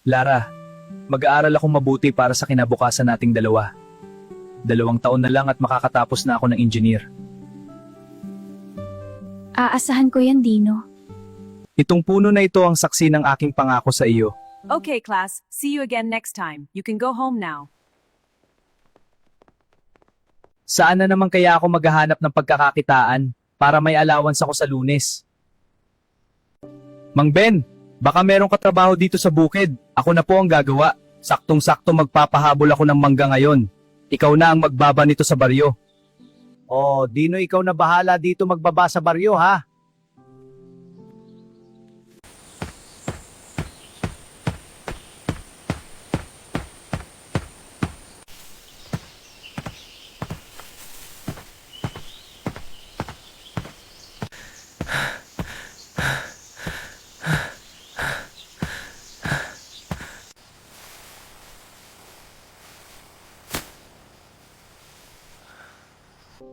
Lara, mag-aaral akong mabuti para sa kinabukasan nating dalawa. 2 taon na lang at makakatapos na ako ng engineer. Aasahan ko yan, Dino. Itong puno na ito ang saksi ng aking pangako sa iyo. Okay, class. See you again next time. You can go home now. Saan na naman kaya ako maghahanap ng pagkakakitaan para may allowance ako sa Lunes? Mang Ben, baka merong katrabaho dito sa bukid. Ako na po ang gagawa. Saktong-sakto magpapahabol ako ng mangga ngayon. Ikaw na ang magbaba nito sa baryo. Oh, Dino, ikaw na bahala dito magbaba sa baryo, ha?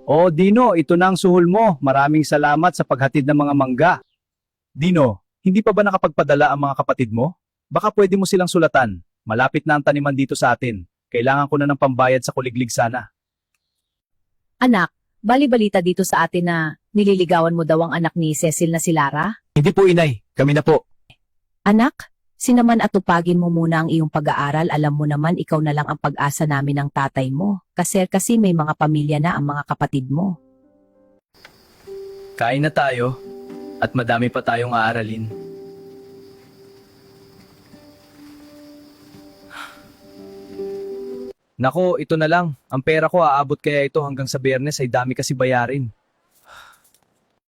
Oh, Dino, ito na ang suhol mo. Maraming salamat sa paghatid ng mga mangga. Dino, hindi pa ba nakapagpadala ang mga kapatid mo? Baka pwede mo silang sulatan. Malapit na ang taniman dito sa atin. Kailangan ko na ng pambayad sa kuliglig sana. Anak, bali-balita dito sa atin na nililigawan mo daw ang anak ni Cecil na si Lara? Hindi po, inay. Kami na po. Anak, sinaman at tupagin mo muna ang iyong pag-aaral. Alam mo naman ikaw na lang ang pag-asa namin ng tatay mo. Kasi may mga pamilya na ang mga kapatid mo. Kain na tayo. At madami pa tayong aaralin. Nako, ito na lang. Ang pera ko aabot kaya ito hanggang sa Biyernes ay dami kasi bayarin.